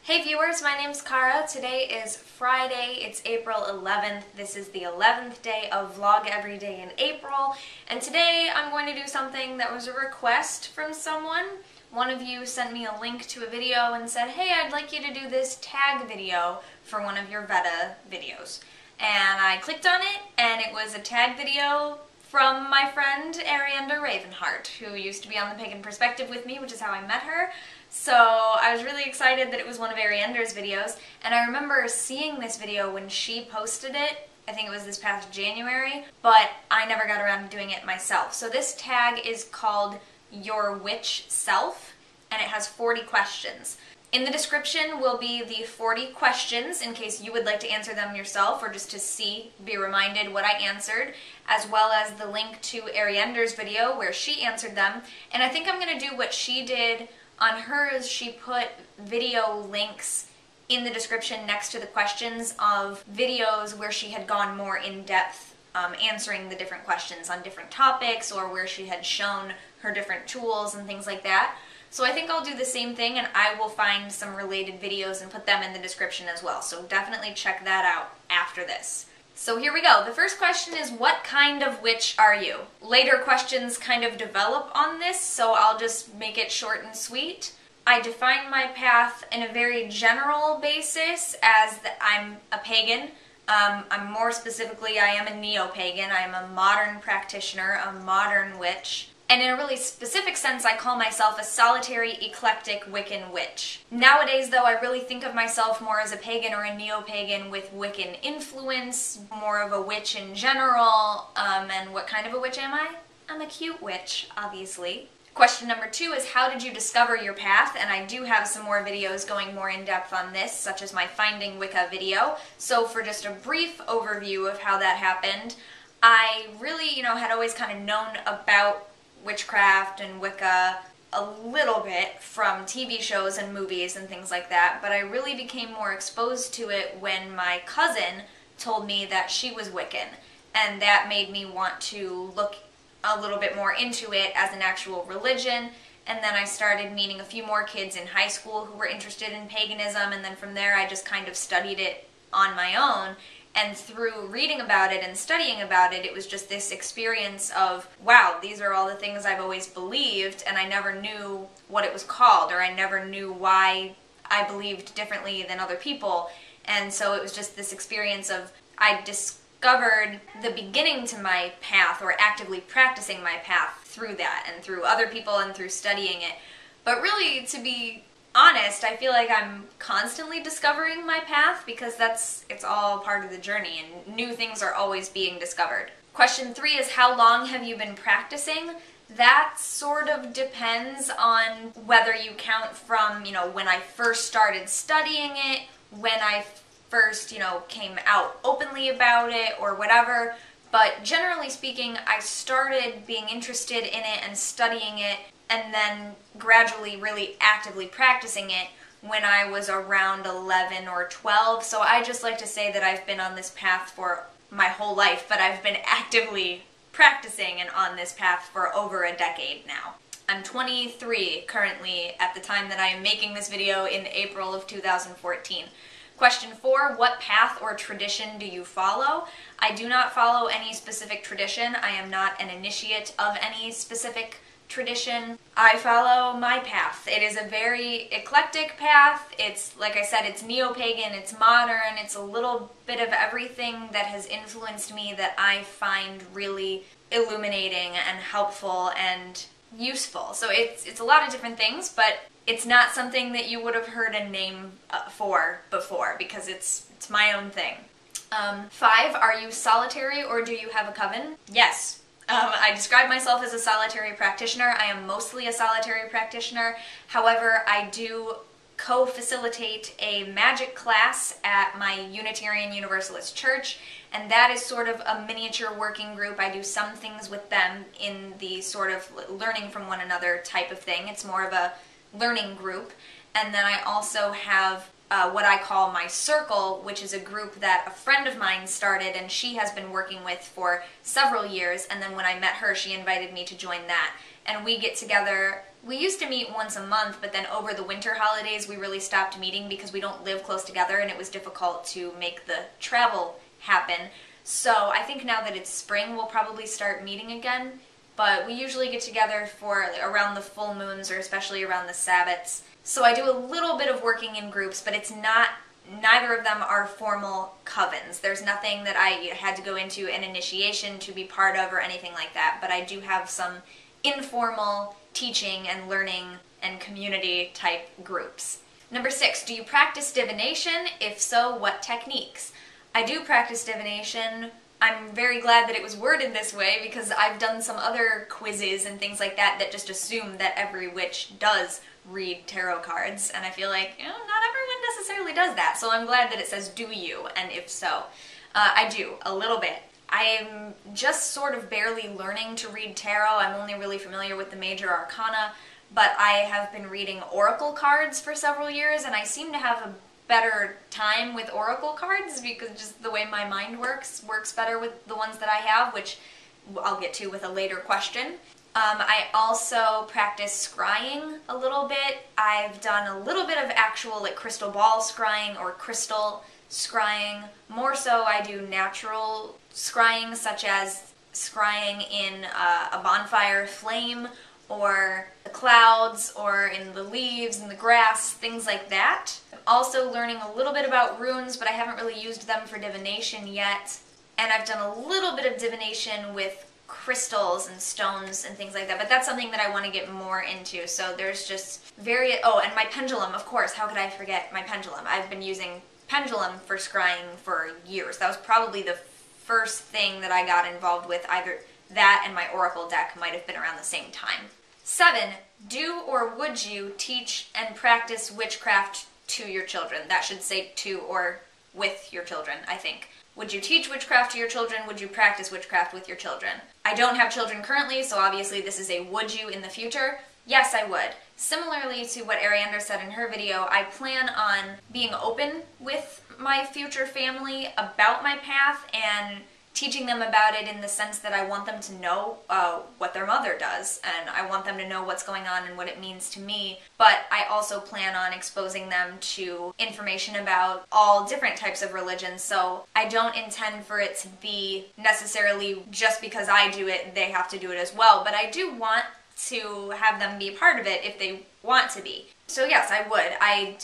Hey viewers, my name's Cara. Today is Friday, it's April 11th. This is the 11th day of Vlog Every Day in April, and today I'm going to do something that was a request from someone. One of you sent me a link to a video and said, hey, I'd like you to do this tag video for one of your VEDA videos. And I clicked on it, and it was a tag video from my friend Arianda Ravenheart, who used to be on The Pagan Perspective with me, which is how I met her. So I was really excited that it was one of Arianda's videos, and I remember seeing this video when she posted it. I think it was this past January, but I never got around to doing it myself. So this tag is called Your Witch Self, and it has 40 questions. In the description will be the 40 questions in case you would like to answer them yourself or just to be reminded what I answered, as well as the link to Arianda's video where she answered them. And I think I'm going to do what she did on hers. She put video links in the description next to the questions of videos where she had gone more in depth answering the different questions on different topics, or where she had shown her different tools and things like that. So I think I'll do the same thing, and I will find some related videos and put them in the description as well. So definitely check that out after this. So here we go. The first question is, what kind of witch are you? Later questions kind of develop on this, so I'll just make it short and sweet. I define my path in a very general basis as that I'm a pagan. I'm more specifically, I am a neo-pagan. I am a modern practitioner, a modern witch. And in a really specific sense, I call myself a solitary, eclectic Wiccan witch. Nowadays, though, I really think of myself more as a pagan or a neo-pagan with Wiccan influence, more of a witch in general. And what kind of a witch am I? I'm a cute witch, obviously. Question number 2 is, how did you discover your path? And I do have some more videos going more in depth on this, such as my Finding Wicca video. So for just a brief overview of how that happened, I really, had always kind of known about witchcraft and Wicca a little bit from TV shows and movies and things like that, but I really became more exposed to it when my cousin told me that she was Wiccan, and that made me want to look a little bit more into it as an actual religion. And then I started meeting a few more kids in high school who were interested in paganism, and then from there I just kind of studied it on my own. And through reading about it and studying about it, it was just this experience of, wow, these are all the things I've always believed, and I never knew what it was called, or I never knew why I believed differently than other people. And so it was just this experience of, I discovered the beginning to my path, or actively practicing my path through that, and through other people, and through studying it. But really, to be honest, I feel like I'm constantly discovering my path, because it's all part of the journey, and new things are always being discovered. Question 3 is, how long have you been practicing? That sort of depends on whether you count from, when I first started studying it, when I first, came out openly about it, or whatever. But generally speaking, I started being interested in it and studying it, and then gradually really actively practicing it when I was around 11 or 12. So I just like to say that I've been on this path for my whole life, but I've been actively practicing and on this path for over a decade now. I'm 23 currently at the time that I am making this video in April of 2014. Question 4, what path or tradition do you follow? I do not follow any specific tradition. I am not an initiate of any specific tradition. I follow my path. It is a very eclectic path. It's, like I said, it's neo-pagan, it's modern, it's a little bit of everything that has influenced me that I find really illuminating and helpful and useful. So it's a lot of different things, but it's not something that you would have heard a name for before, because it's my own thing. 5, are you solitary or do you have a coven? Yes. I describe myself as a solitary practitioner. I am mostly a solitary practitioner. However, I do co-facilitate a magic class at my Unitarian Universalist church, and that is sort of a miniature working group. I do some things with them in the sort of learning from one another type of thing. It's more of a learning group. And then I also have what I call my circle, which is a group that a friend of mine started and she has been working with for several years, and then when I met her, she invited me to join that. And we get together We used to meet once a month, but then over the winter holidays we really stopped meeting because we don't live close together and it was difficult to make the travel happen. So I think now that it's spring we'll probably start meeting again, but we usually get together for around the full moons or especially around the Sabbats. So I do a little bit of working in groups, but it's not, neither of them are formal covens. There's nothing that I had to go into an initiation to be part of or anything like that, but I do have some informal teaching and learning and community type groups. Number 6, do you practice divination? If so, what techniques? I do practice divination. I'm very glad that it was worded this way because I've done some other quizzes and things like that that just assume that every witch does read tarot cards, and I feel like, you know, not everyone necessarily does that, so I'm glad that it says do you, and if so. I do, a little bit. I'm just sort of barely learning to read tarot. I'm only really familiar with the major arcana, but I have been reading oracle cards for several years, and I seem to have a better time with oracle cards because just the way my mind works better with the ones that I have, which I'll get to with a later question. I also practice scrying a little bit. I've done a little bit of actual like crystal ball scrying or crystal scrying. More so I do natural scrying, such as scrying in a bonfire flame or the clouds or in the leaves and the grass, things like that. I'm also learning a little bit about runes, but I haven't really used them for divination yet. And I've done a little bit of divination with crystals and stones and things like that, but that's something that I want to get more into. So there's just oh, and my pendulum, of course, how could I forget my pendulum? I've been using pendulum for scrying for years. That was probably the first thing that I got involved with. Either that and my oracle deck might have been around the same time. 7, do or would you teach and practice witchcraft to your children? That should say to or with your children, I think. Would you teach witchcraft to your children? Would you practice witchcraft with your children? I don't have children currently, so obviously this is a would you in the future. Yes, I would. Similarly to what Ariander said in her video, I plan on being open with my future family about my path and teaching them about it in the sense that I want them to know what their mother does, and I want them to know what's going on and what it means to me, but I also plan on exposing them to information about all different types of religions, so I don't intend for it to be necessarily just because I do it, they have to do it as well, but I do want to have them be a part of it if they want to be. So yes, I would.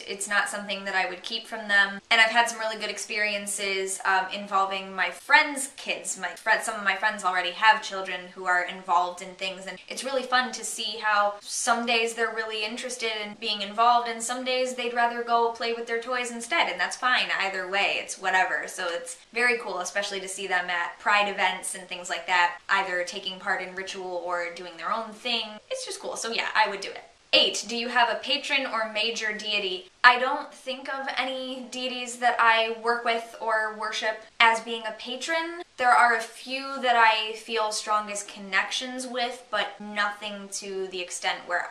It's not something that I would keep from them. And I've had some really good experiences involving my friends' kids. Some of my friends already have children who are involved in things, and it's really fun to see how some days they're really interested in being involved and some days they'd rather go play with their toys instead, and that's fine either way, it's whatever. So it's very cool, especially to see them at pride events and things like that, either taking part in ritual or doing their own thing. It's just cool, so yeah, I would do it. 8, do you have a patron or major deity? I don't think of any deities that I work with or worship as being a patron. There are a few that I feel strongest connections with, but nothing to the extent where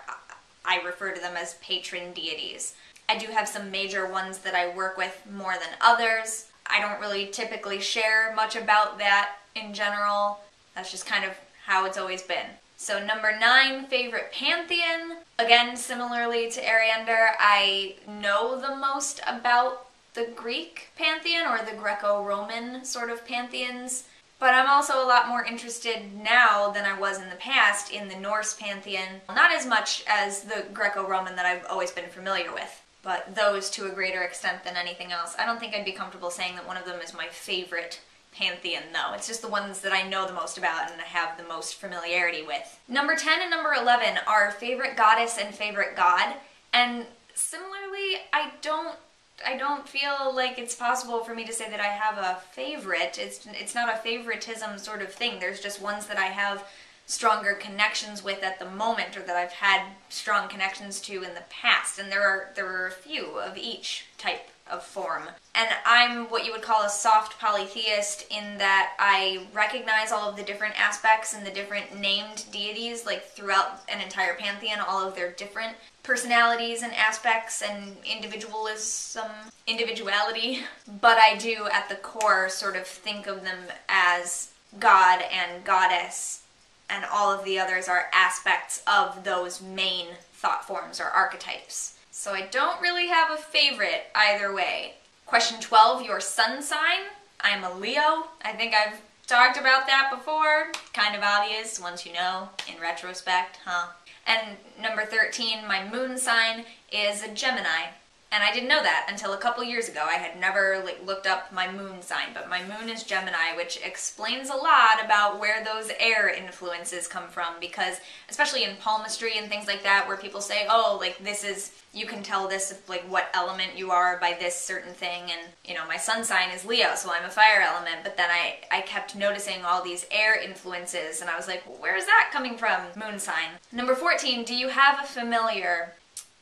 I refer to them as patron deities. I do have some major ones that I work with more than others. I don't really typically share much about that in general. That's just kind of how it's always been. So number 9, favorite pantheon. Again, similarly to Ariander, I know the most about the Greek pantheon or the Greco-Roman sort of pantheons, but I'm also a lot more interested now than I was in the past in the Norse pantheon. Not as much as the Greco-Roman that I've always been familiar with, but those to a greater extent than anything else. I don't think I'd be comfortable saying that one of them is my favorite pantheon, though. It's just the ones that I know the most about and I have the most familiarity with. Number 10 and number 11 are favorite goddess and favorite god, and similarly, I don't feel like it's possible for me to say that I have a favorite. It's not a favoritism sort of thing. There's just ones that I have stronger connections with at the moment, or that I've had strong connections to in the past, and there are a few of each type of form. And I'm what you would call a soft polytheist in that I recognize all of the different aspects and the different named deities, like throughout an entire pantheon, all of their different personalities and aspects and individuality, but I do at the core sort of think of them as god and goddess and all of the others are aspects of those main thought forms or archetypes. So I don't really have a favorite either way. Question 12, your sun sign. I'm a Leo. I think I've talked about that before. Kind of obvious once you know, in retrospect, huh? And number 13, my moon sign is a Gemini. And I didn't know that until a couple years ago. I had never looked up my moon sign, but my moon is Gemini, which explains a lot about where those air influences come from, because especially in palmistry and things like that, where people say, oh, like this is, you can tell this, like what element you are by this certain thing, and you know, my sun sign is Leo, so I'm a fire element, but then I kept noticing all these air influences, and I was like, well, where is that coming from, moon sign? Number 14, do you have a familiar?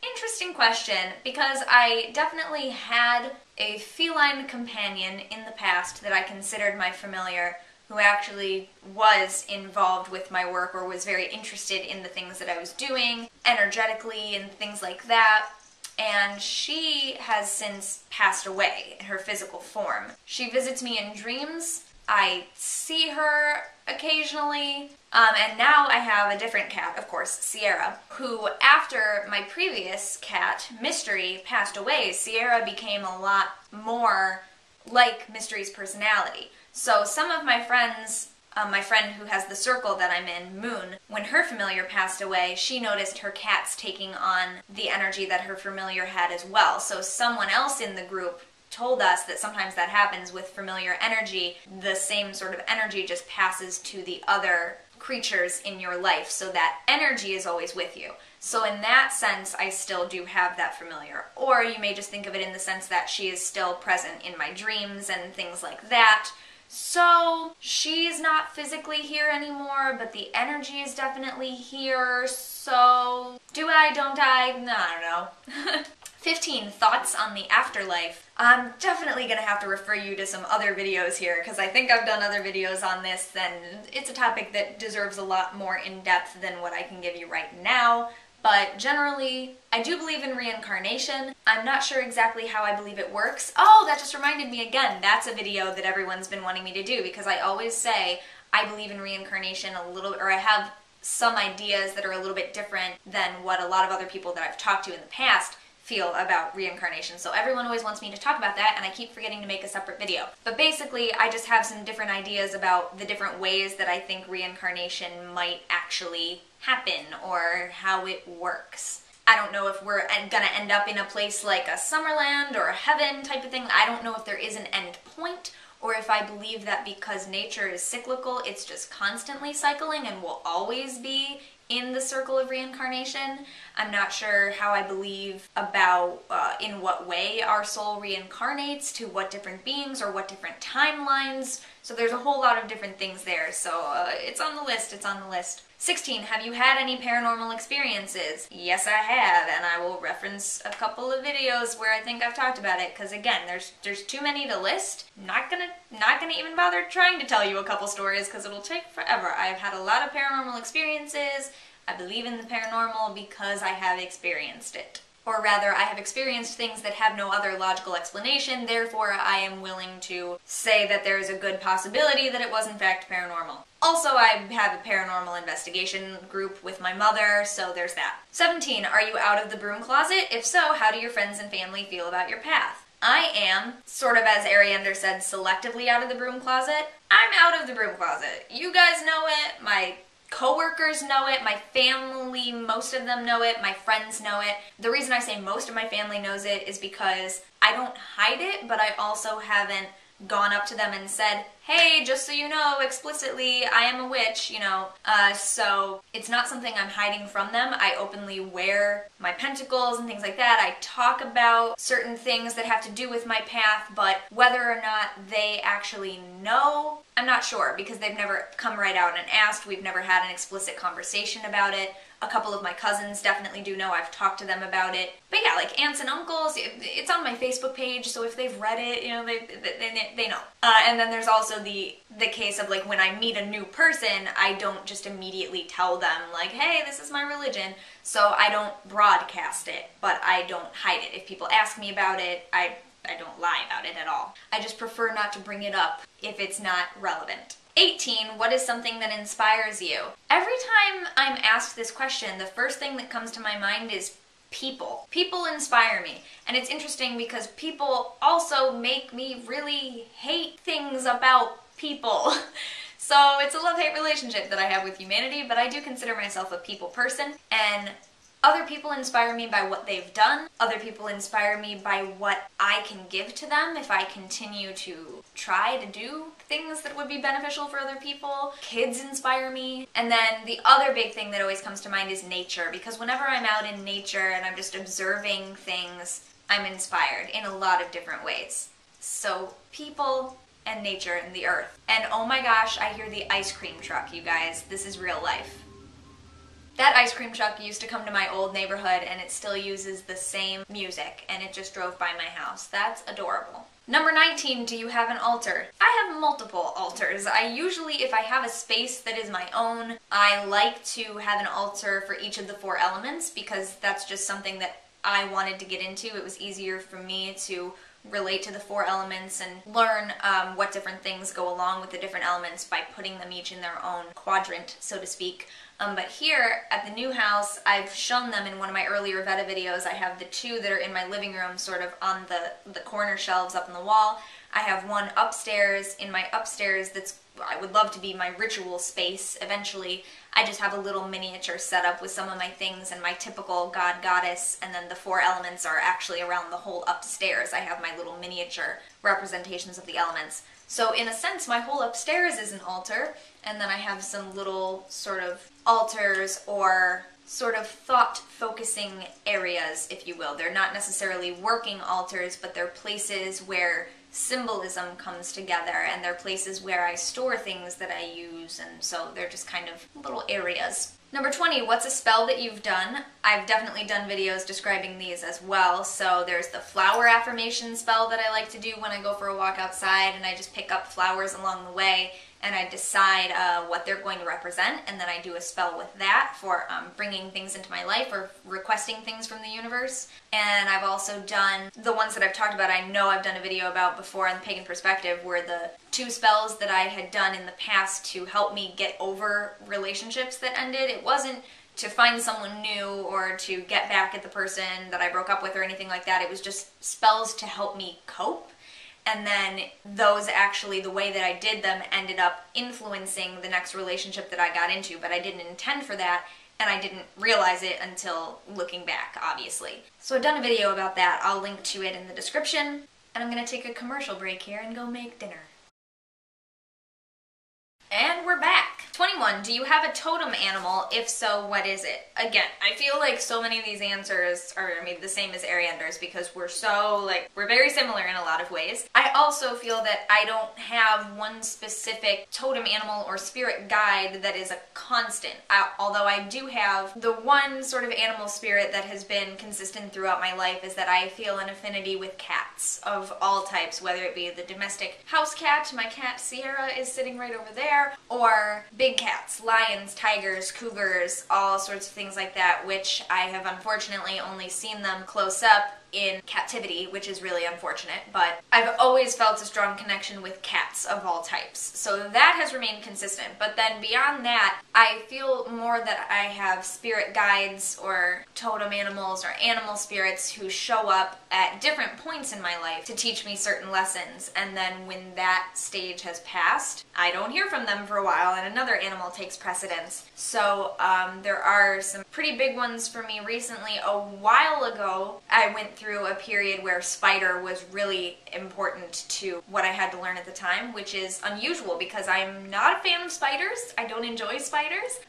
Interesting question, because I definitely had a feline companion in the past that I considered my familiar, who actually was involved with my work or was very interested in the things that I was doing energetically and things like that. And she has since passed away in her physical form. She visits me in dreams. I see her occasionally, and now I have a different cat, of course, Sierra, who after my previous cat, Mystery, passed away, Sierra became a lot more like Mystery's personality. So some of my friends, my friend who has the circle that I'm in, Moon, when her familiar passed away, she noticed her cats taking on the energy that her familiar had as well. So someone else in the group told us that sometimes that happens with familiar energy. The same sort of energy just passes to the other creatures in your life, so that energy is always with you. So in that sense, I still do have that familiar. Or you may just think of it in the sense that she is still present in my dreams and things like that. So she's not physically here anymore, but the energy is definitely here. So do I, don't I? No, I don't know. 15, thoughts on the afterlife. I'm definitely going to have to refer you to some other videos here, because I think I've done other videos on this, and it's a topic that deserves a lot more in-depth than what I can give you right now. But generally, I do believe in reincarnation. I'm not sure exactly how I believe it works. Oh, that just reminded me again, that's a video that everyone's been wanting me to do, because I always say I believe in reincarnation a little, or I have some ideas that are a little bit different than what a lot of other people that I've talked to in the past feel about reincarnation. So everyone always wants me to talk about that, and I keep forgetting to make a separate video. But basically, I just have some different ideas about the different ways that I think reincarnation might actually happen, or how it works. I don't know if we're gonna end up in a place like a Summerland or a heaven type of thing. I don't know if there is an end point, or if I believe that because nature is cyclical, it's just constantly cycling and will always be in the circle of reincarnation. I'm not sure how I believe about in what way our soul reincarnates, to what different beings or what different timelines. So there's a whole lot of different things there. So it's on the list, it's on the list. 16, have you had any paranormal experiences? Yes, I have, and I will reference a couple of videos where I think I've talked about it, because again, there's too many to list. Not gonna even bother trying to tell you a couple stories, because it'll take forever. I've had a lot of paranormal experiences. I believe in the paranormal because I have experienced it. Or rather, I have experienced things that have no other logical explanation, therefore I am willing to say that there is a good possibility that it was in fact paranormal. Also, I have a paranormal investigation group with my mother, so there's that. 17, are you out of the broom closet? If so, how do your friends and family feel about your path? I am, sort of as Ariander said, selectively out of the broom closet. I'm out of the broom closet. You guys know it, my coworkers know it, my family, most of them know it, my friends know it. The reason I say most of my family knows it is because I don't hide it, but I also haven't gone up to them and said, hey, just so you know, explicitly, I am a witch, you know. So it's not something I'm hiding from them. I openly wear my pentacles and things like that. I talk about certain things that have to do with my path, but whether or not they actually know, I'm not sure, because they've never come right out and asked. We've never had an explicit conversation about it. A couple of my cousins definitely do know. I've talked to them about it. But yeah, like aunts and uncles, it's on my Facebook page, so if they've read it, you know, they know. And then there's also the case of like when I meet a new person, I don't just immediately tell them like, hey, this is my religion. So I don't broadcast it, but I don't hide it. If people ask me about it, I don't lie about it at all. I just prefer not to bring it up if it's not relevant. 18, what is something that inspires you? Every time I'm asked this question, the first thing that comes to my mind is people. People inspire me. And it's interesting because people also make me really hate things about people. So it's a love-hate relationship that I have with humanity, but I do consider myself a people person, and other people inspire me by what they've done. Other people inspire me by what I can give to them if I continue to try to do things that would be beneficial for other people. Kids inspire me. And then the other big thing that always comes to mind is nature, because whenever I'm out in nature and I'm just observing things, I'm inspired in a lot of different ways. So people and nature and the earth. And oh my gosh, I hear the ice cream truck, you guys. This is real life. That ice cream truck used to come to my old neighborhood, and it still uses the same music, and it just drove by my house. That's adorable. Number 19, do you have an altar? I have multiple altars. I usually, if I have a space that is my own, I like to have an altar for each of the 4 elements, because that's just something that I wanted to get into. It was easier for me to relate to the 4 elements and learn what different things go along with the different elements by putting them each in their own quadrant, so to speak. But here at the new house, I've shown them in one of my earlier VEDA videos. I have the 2 that are in my living room, sort of on the corner shelves up on the wall. I have one upstairs, in my upstairs, that's, I would love to be my ritual space eventually. I just have a little miniature set up with some of my things and my typical god, goddess, and then the 4 elements are actually around the whole upstairs. I have my little miniature representations of the elements. So in a sense, my whole upstairs is an altar, and then I have some little sort of altars or sort of thought-focusing areas, if you will. They're not necessarily working altars, but they're places where symbolism comes together, and they're places where I store things that I use, and so they're just kind of little areas. Number 20, what's a spell that you've done? I've definitely done videos describing these as well. So there's the flower affirmation spell that I like to do when I go for a walk outside, and I just pick up flowers along the way and I decide what they're going to represent, and then I do a spell with that for bringing things into my life or requesting things from the universe. And I've also done the ones that I've talked about, I know I've done a video about before on the Pagan Perspective, were the 2 spells that I had done in the past to help me get over relationships that ended. It wasn't to find someone new or to get back at the person that I broke up with or anything like that. It was just spells to help me cope. And then those actually, the way that I did them ended up influencing the next relationship that I got into, but I didn't intend for that, and I didn't realize it until looking back, obviously. So I've done a video about that. I'll link to it in the description, and I'm gonna take a commercial break here and go make dinner. And we're back. 21, do you have a totem animal? If so, what is it? Again, I feel like so many of these answers are, the same as Ariander's because we're very similar in a lot of ways. I also feel that I don't have one specific totem animal or spirit guide that is a constant. Although I do have the one sort of animal spirit that has been consistent throughout my life is that I feel an affinity with cats of all types, whether it be the domestic house cat, my cat Sierra is sitting right over there, or big cats, lions, tigers, cougars, all sorts of things like that, which I have unfortunately only seen them close up in captivity, which is really unfortunate, but I've always felt a strong connection with cats of all types. So that has remained consistent. But then beyond that, I feel more that I have spirit guides or totem animals or animal spirits who show up at different points in my life to teach me certain lessons. And then when that stage has passed, I don't hear from them for a while and another animal takes precedence. So there are some pretty big ones for me recently. A while ago, I went through a period where spider was really important to what I had to learn at the time, which is unusual because I'm not a fan of spiders. I don't enjoy spiders.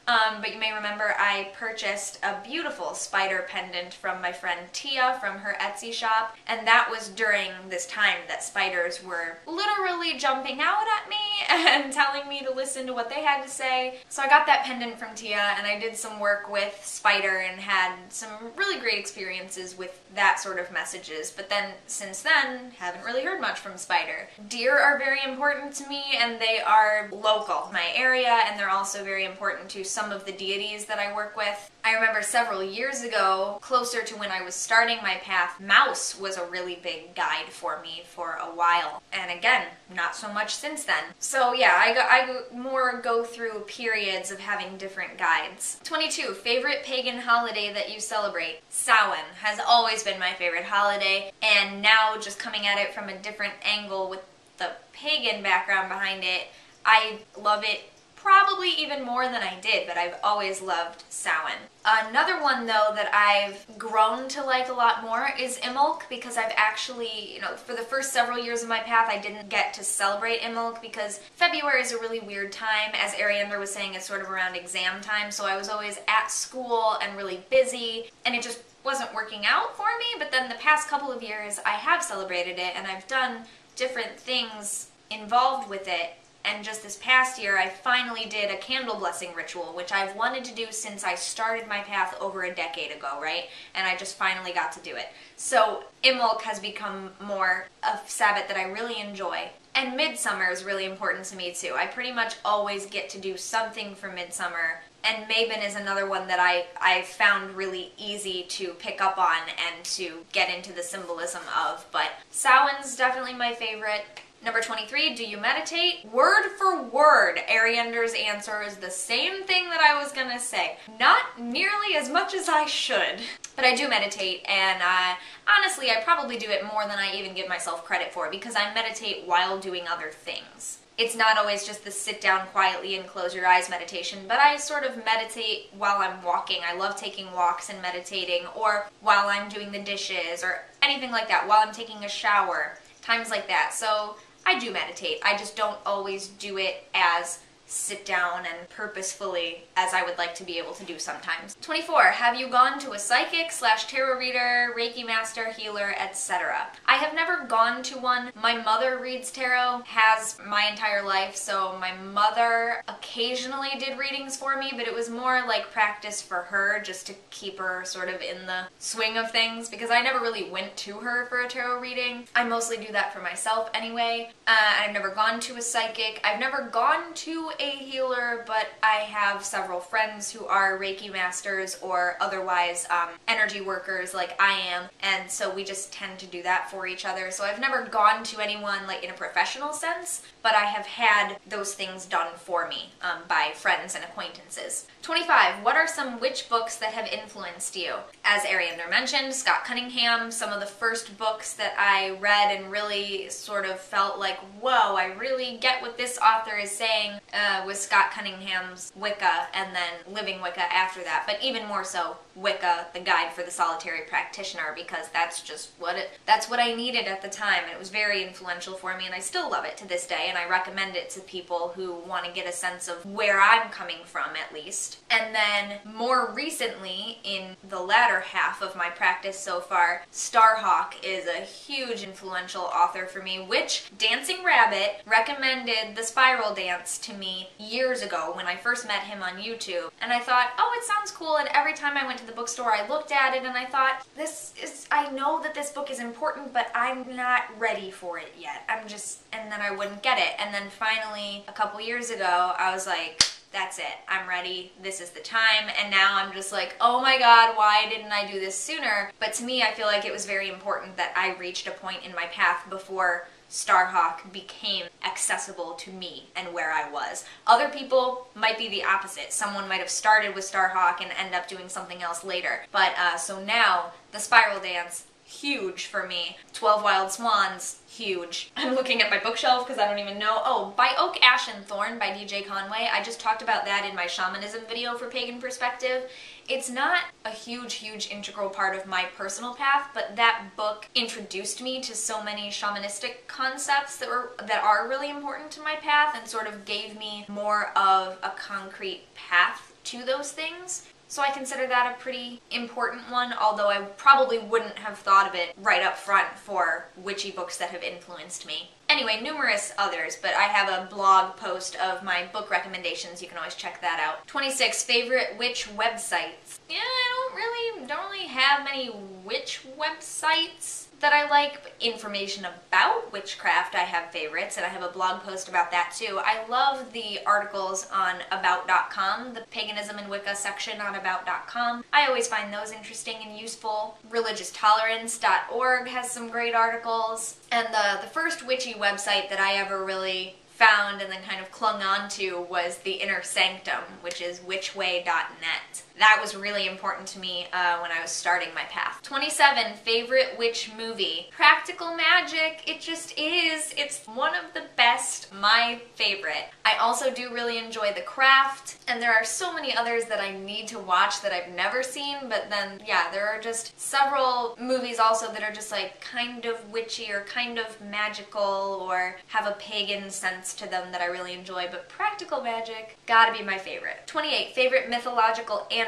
But you may remember I purchased a beautiful spider pendant from my friend Tia from her Etsy shop, and that was during this time that spiders were literally jumping out at me and telling me to listen to what they had to say. So I got that pendant from Tia, and I did some work with spider and had some really great experiences with that sort of of messages, but then since then, haven't really heard much from Spider. Deer are very important to me, and they are local, my area, and they're also very important to some of the deities that I work with. I remember several years ago, closer to when I was starting my path, mouse was a really big guide for me for a while. And again, not so much since then. So yeah, I more go through periods of having different guides. 22, favorite pagan holiday that you celebrate? Samhain has always been my favorite holiday, and now just coming at it from a different angle with the pagan background behind it, I love it probably even more than I did, but I've always loved Samhain. Another one, though, that I've grown to like a lot more is Imbolc, because I've actually, for the first several years of my path, I didn't get to celebrate Imbolc because February is a really weird time. As Ariander was saying, it's sort of around exam time, so I was always at school and really busy, and it just wasn't working out for me. But then the past couple of years, I have celebrated it, and I've done different things involved with it. And just this past year, I finally did a candle blessing ritual, which I've wanted to do since I started my path over a decade ago, right? And I just finally got to do it. So Imbolc has become more a Sabbath that I really enjoy. And Midsummer is really important to me too. I pretty much always get to do something for Midsummer. And Mabon is another one that I found really easy to pick up on and to get into the symbolism of. But Samhain's definitely my favorite. Number 23, do you meditate? Word for word, Ariander's answer is the same thing that I was gonna say. Not nearly as much as I should. But I do meditate, and honestly, I probably do it more than I even give myself credit for, because I meditate while doing other things. It's not always just the sit down quietly and close your eyes meditation, but I sort of meditate while I'm walking. I love taking walks and meditating, or while I'm doing the dishes, or anything like that, while I'm taking a shower, times like that. So I do meditate. I just don't always do it as sit down and purposefully as I would like to be able to do sometimes. 24. Have you gone to a psychic / tarot reader, Reiki master, healer, etc.? I have never gone to one. My mother reads tarot, has my entire life, so my mother occasionally did readings for me, but it was more like practice for her, just to keep her sort of in the swing of things, because I never really went to her for a tarot reading. I mostly do that for myself anyway. I've never gone to a psychic. I've never gone to a healer, but I have several friends who are Reiki masters or otherwise energy workers like I am, and so we just tend to do that for each other. So I've never gone to anyone like in a professional sense, but I have had those things done for me by friends and acquaintances. 25. What are some witch books that have influenced you? As Ariander mentioned, Scott Cunningham, some of the first books that I read and really sort of felt like, whoa, I really get what this author is saying, was Scott Cunningham's Wicca, and then Living Wicca after that. But even more so, Wicca, the Guide for the Solitary Practitioner, because that's just that's what I needed at the time. It was very influential for me, and I still love it to this day, and I recommend it to people who want to get a sense of where I'm coming from, at least. And then more recently, in the latter half of my practice so far, Starhawk is a huge influential author for me, which Dancing Rabbit recommended the spiral dance to me years ago when I first met him on YouTube. And I thought, oh, it sounds cool, and every time I went to the bookstore I looked at it and I thought, I know that this book is important, but I'm not ready for it yet. And then I wouldn't get it. And then finally, a couple years ago, I was like, that's it, I'm ready, this is the time, and now I'm just like, oh my god, why didn't I do this sooner? But to me, I feel like it was very important that I reached a point in my path before Starhawk became accessible to me and where I was. Other people might be the opposite. Someone might have started with Starhawk and end up doing something else later. But so now, the spiral dance, huge for me. 12 Wild Swans, huge. I'm looking at my bookshelf because I don't even know. Oh, By Oak, Ash, and Thorn by DJ Conway. I just talked about that in my shamanism video for Pagan Perspective. It's not a huge integral part of my personal path, but that book introduced me to so many shamanistic concepts that are really important to my path and sort of gave me more of a concrete path to those things. So I consider that a pretty important one, although I probably wouldn't have thought of it right up front for witchy books that have influenced me. Anyway, numerous others, but I have a blog post of my book recommendations. You can always check that out. 26. Favorite witch websites? Yeah, I don't don't really have many witch websites that I like. But information about witchcraft, I have favorites, and I have a blog post about that too. I love the articles on about.com, the paganism and Wicca section on about.com. I always find those interesting and useful. Religioustolerance.org has some great articles. And the first witchy website that I ever really found and then kind of clung on to was the Inner Sanctum, which is witchway.net. That was really important to me when I was starting my path. 27, favorite witch movie. Practical Magic, it just is. It's one of the best, my favorite. I also do really enjoy The Craft, and there are so many others that I need to watch that I've never seen, but then, yeah, there are just several movies also that are just like kind of witchy or kind of magical or have a pagan sense to them that I really enjoy, but Practical Magic, gotta be my favorite. 28, favorite mythological animal.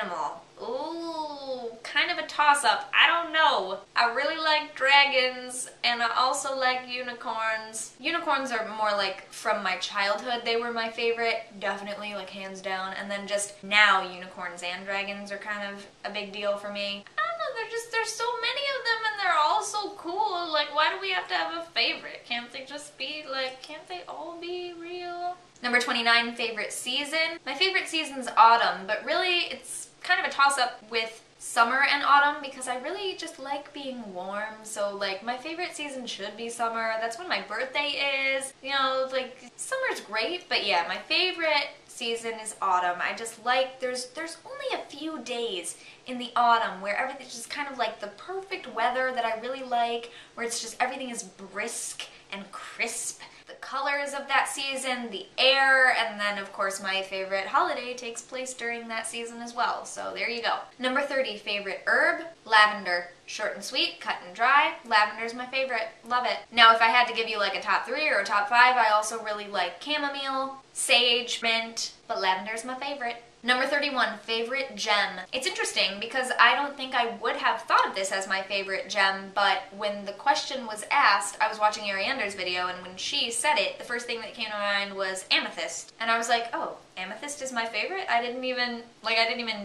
Ooh, kind of a toss-up. I don't know. I really like dragons, and I also like unicorns. Unicorns are more like from my childhood. They were my favorite, definitely, like hands down. And then just now, unicorns and dragons are kind of a big deal for me. I don't know, there's so many of them, and they're all so cool. Like, why do we have to have a favorite? Can't they just be like, can't they all be real? Number 29, favorite season. My favorite season's autumn, but really it's kind of a toss-up with summer and autumn because I really just like being warm. So like my favorite season should be summer. That's when my birthday is. You know, like summer's great, but yeah, my favorite season is autumn. I just like, there's only a few days in the autumn where everything's just kind of like the perfect weather that I really like, where it's just everything is brisk and crisp. The colors of that season, the air, and then of course my favorite holiday takes place during that season as well. So there you go. Number 30, favorite herb, lavender. Short and sweet, cut and dry. Lavender's my favorite. Love it. Now if I had to give you like a top 3 or a top 5, I also really like chamomile, sage, mint, but lavender's my favorite. Number 31, favorite gem. It's interesting because I don't think I would have thought of this as my favorite gem, but when the question was asked, I was watching Ariander's video, and when she said it, the first thing that came to mind was amethyst. And I was like, oh, amethyst is my favorite? I didn't even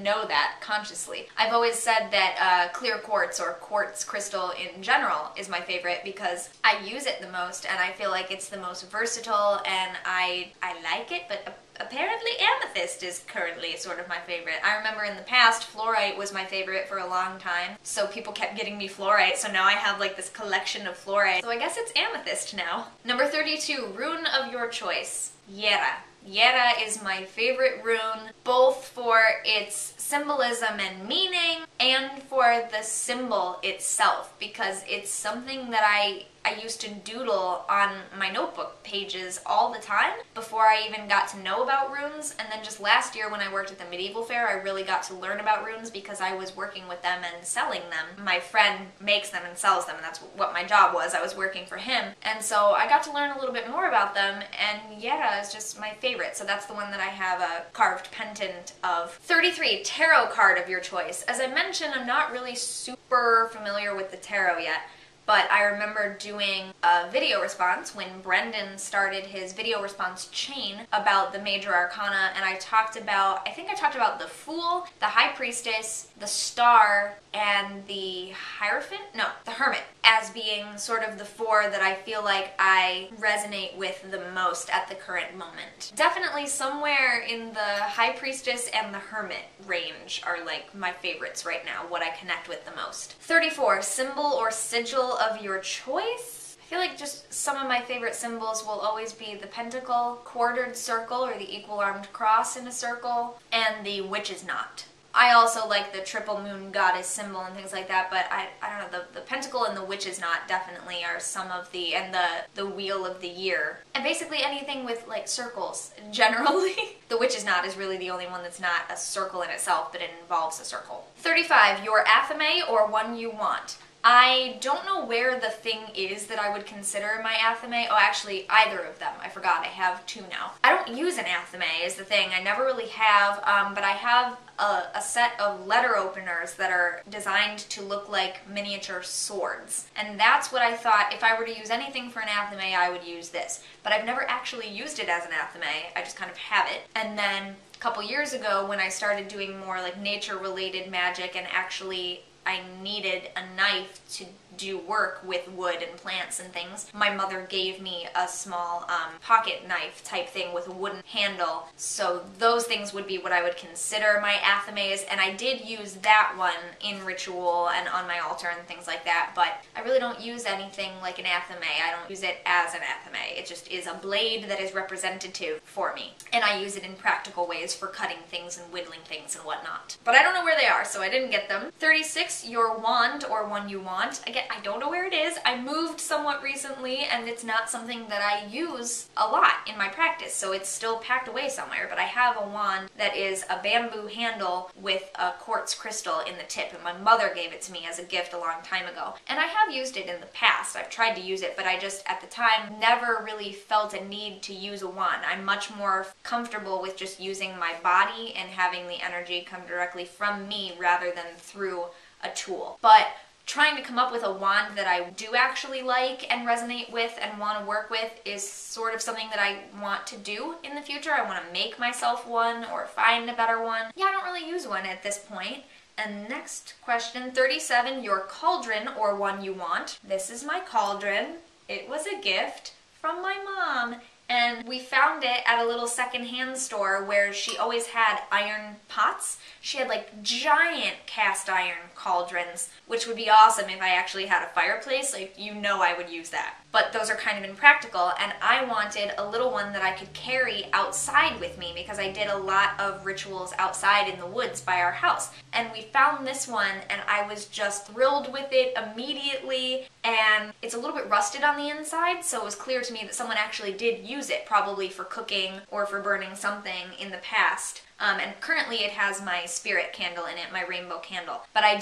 know that consciously. I've always said that clear quartz or quartz crystal in general is my favorite because I use it the most, and I feel like it's the most versatile, and I like it, but apparently amethyst is currently sort of my favorite. I remember in the past, fluorite was my favorite for a long time, so people kept getting me fluorite, so now I have like this collection of fluorite. So I guess it's amethyst now. Number 32, rune of your choice. Yera. Yera is my favorite rune, both for its symbolism and meaning and for the symbol itself, because it's something that I used to doodle on my notebook pages all the time before I even got to know about runes. And then just last year when I worked at the medieval fair, I really got to learn about runes because I was working with them and selling them. My friend makes them and sells them, and that's what my job was. I was working for him. And so I got to learn a little bit more about them, and Yera is just my favorite. So that's the one that I have a carved pendant of. 33, tarot card of your choice. As I mentioned, I'm not really super familiar with the tarot yet. But I remember doing a video response when Brendan started his video response chain about the major arcana, and I think I talked about the Fool, the High Priestess, the Star, and the Hierophant? No, the Hermit, as being sort of the 4 that I feel like I resonate with the most at the current moment. Definitely somewhere in the High Priestess and the Hermit range are like my favorites right now, what I connect with the most. 34, symbol or sigil of your choice. I feel like just some of my favorite symbols will always be the pentacle, quartered circle or the equal-armed cross in a circle, and the witch's knot. I also like the triple moon goddess symbol and things like that, but I don't know, the pentacle and the witch's knot definitely are some of the, and the wheel of the year. And basically anything with like circles, generally. The witch's knot is really the only one that's not a circle in itself, but it involves a circle. 35, your athame or one you want. I don't know where the thing is that I would consider my athame. Oh, actually, either of them. I forgot. I have 2 now. I don't use an athame is the thing. I never really have, but I have a set of letter openers that are designed to look like miniature swords. And that's what I thought, if I were to use anything for an athame, I would use this. But I've never actually used it as an athame. I just kind of have it. And then couple years ago when I started doing more like nature related magic and actually I needed a knife to do work with wood and plants and things, my mother gave me a small pocket knife type thing with a wooden handle. So those things would be what I would consider my athames, and I did use that one in ritual and on my altar and things like that, but I really don't use anything like an athame. I don't use it as an athame. It just is a blade that is representative for me, and I use it in practical ways for cutting things and whittling things and whatnot. But I don't know where they are, so I didn't get them. 36, your wand or one you want. Again, I don't know where it is. I moved somewhat recently and it's not something that I use a lot in my practice, so it's still packed away somewhere, but I have a wand that is a bamboo handle with a quartz crystal in the tip, and my mother gave it to me as a gift a long time ago. And I have used it in the past. I've tried to use it, but I just, at the time, never really felt a need to use a wand. I'm much more comfortable with just using my body and having the energy come directly from me rather than through a tool. But trying to come up with a wand that I do actually like and resonate with and want to work with is sort of something that I want to do in the future. I want to make myself one or find a better one. Yeah, I don't really use one at this point. And next question, 37, your cauldron or one you want. This is my cauldron. It was a gift from my mom. And we found it at a little secondhand store where she always had iron pots. She had like giant cast iron cauldrons, which would be awesome if I actually had a fireplace. Like, you know, I would use that. But those are kind of impractical, and I wanted a little one that I could carry outside with me because I did a lot of rituals outside in the woods by our house. And we found this one and I was just thrilled with it immediately, and it's a little bit rusted on the inside, so it was clear to me that someone actually did use it, probably for cooking or for burning something in the past. And currently it has my spirit candle in it, my rainbow candle. But I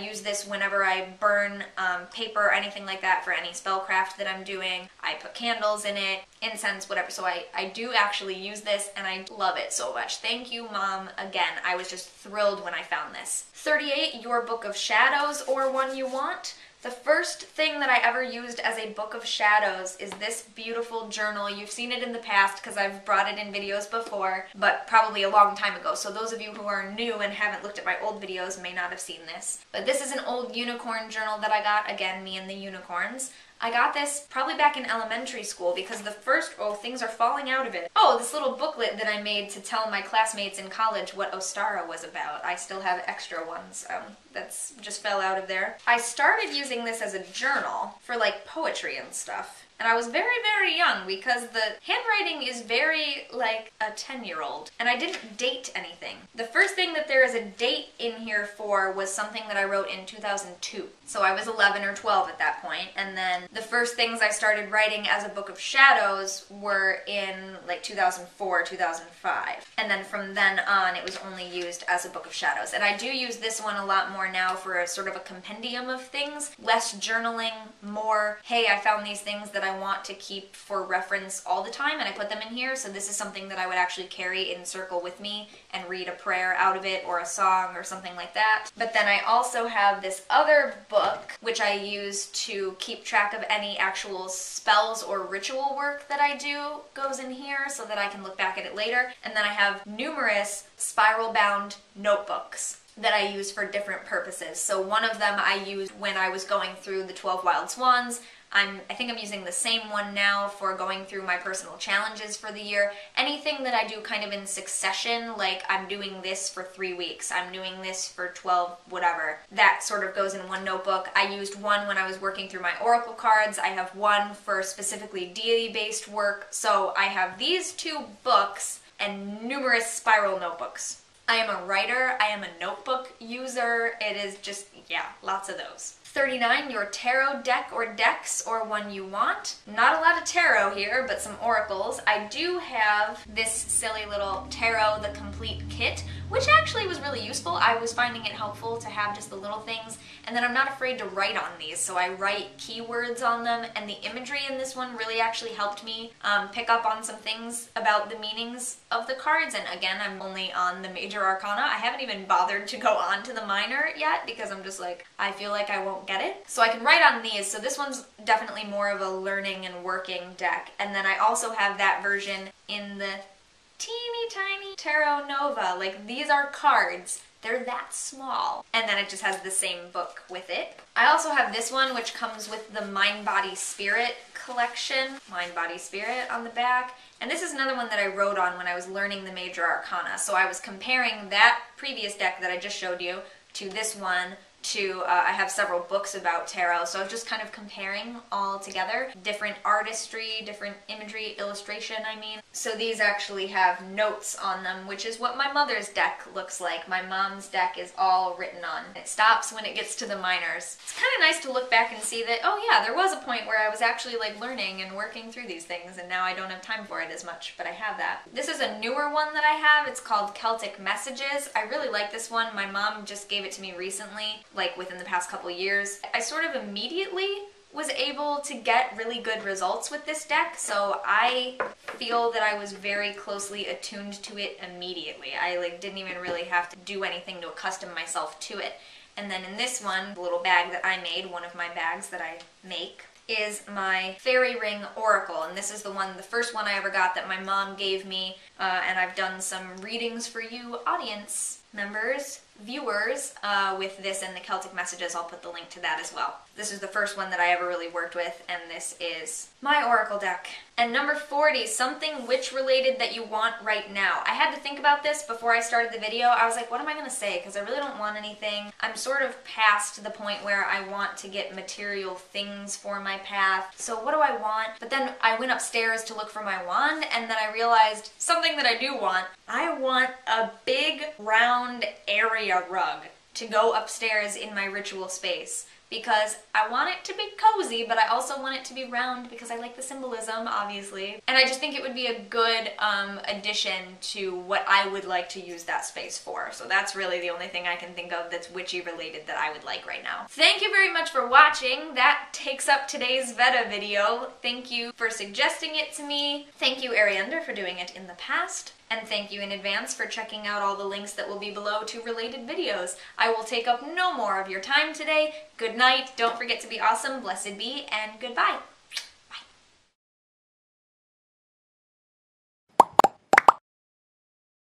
use this whenever I burn paper or anything like that for any spellcraft that I'm doing. I put candles in it, incense, whatever. So I do actually use this and I love it so much. Thank you, Mom. Again, I was just thrilled when I found this. 38, your book of shadows or one you want. The first thing that I ever used as a book of shadows is this beautiful journal. You've seen it in the past because I've brought it in videos before, but probably a long time ago. So those of you who are new and haven't looked at my old videos may not have seen this. But this is an old unicorn journal that I got. Again, me and the unicorns. I got this probably back in elementary school because the first, oh, things are falling out of it. Oh, this little booklet that I made to tell my classmates in college what Ostara was about. I still have extra ones. That's just fell out of there. I started using this as a journal for like poetry and stuff. And I was very, very young because the handwriting is very like a 10-year-old. And I didn't date anything. The first thing that there is a date in here for was something that I wrote in 2002. So I was 11 or 12 at that point. And then the first things I started writing as a book of shadows were in like 2004, 2005. And then from then on, it was only used as a book of shadows. And I do use this one a lot more now for a sort of a compendium of things. Less journaling, more, hey, I found these things that I want to keep for reference all the time, and I put them in here. So this is something that I would actually carry in circle with me and read a prayer out of it or a song or something like that. But then I also have this other book which I use to keep track of any actual spells or ritual work that I do goes in here so that I can look back at it later. And then I have numerous spiral bound notebooks that I use for different purposes. So one of them I used when I was going through the 12 Wild Swans. I think I'm using the same one now for going through my personal challenges for the year. Anything that I do kind of in succession, like I'm doing this for 3 weeks, I'm doing this for 12, whatever, that sort of goes in one notebook. I used one when I was working through my oracle cards. I have one for specifically deity-based work. So I have these two books and numerous spiral notebooks. I am a writer, I am a notebook user. It is just, yeah, lots of those. 39, your tarot deck or decks or one you want. Not a lot of tarot here, but some oracles. I do have this silly little tarot, the complete kit, which actually was really useful. I was finding it helpful to have just the little things, and then I'm not afraid to write on these, so I write keywords on them, and the imagery in this one really actually helped me pick up on some things about the meanings of the cards. And again, I'm only on the major arcana. I haven't even bothered to go on to the minor yet because I'm just like, I feel like I won't get it. So I can write on these. So this one's definitely more of a learning and working deck. And then I also have that version in the teeny tiny Tarot Nova. Like, these are cards. They're that small. And then it just has the same book with it. I also have this one, which comes with the Mind, Body, Spirit collection. Mind, Body, Spirit on the back. And this is another one that I wrote on when I was learning the major arcana. So I was comparing that previous deck that I just showed you to this one, to, I have several books about tarot, so I was just kind of comparing all together. Different artistry, different imagery, illustration, I mean. So these actually have notes on them, which is what my mother's deck looks like. My mom's deck is all written on. It stops when it gets to the minors. It's kind of nice to look back and see that, oh yeah, there was a point where I was actually like learning and working through these things, and now I don't have time for it as much, but I have that. This is a newer one that I have. It's called Celtic Messages. I really like this one. My mom just gave it to me recently, like within the past couple years. I sort of immediately was able to get really good results with this deck, so I feel that I was very closely attuned to it immediately. I like didn't even really have to do anything to accustom myself to it. And then in this one, the little bag that I made, one of my bags that I make, is my fairy ring oracle, and this is the first one I ever got that my mom gave me, and I've done some readings for you audience members, viewers, with this and the Celtic Messages. I'll put the link to that as well. This is the first one that I ever really worked with, and this is my oracle deck. And number 40, something witch related that you want right now. I had to think about this before I started the video. I was like, what am I going to say? Because I really don't want anything. I'm sort of past the point where I want to get material things for my path. So what do I want? But then I went upstairs to look for my wand, and then I realized something that I do want. I want a big round area rug to go upstairs in my ritual space, because I want it to be cozy, but I also want it to be round because I like the symbolism, obviously. And I just think it would be a good addition to what I would like to use that space for. So that's really the only thing I can think of that's witchy related that I would like right now. Thank you very much for watching. That takes up today's VEDA video. Thank you for suggesting it to me. Thank you, Ariander, for doing it in the past. And thank you in advance for checking out all the links that will be below to related videos. I will take up no more of your time today. Good night, don't forget to be awesome, blessed be, and goodbye.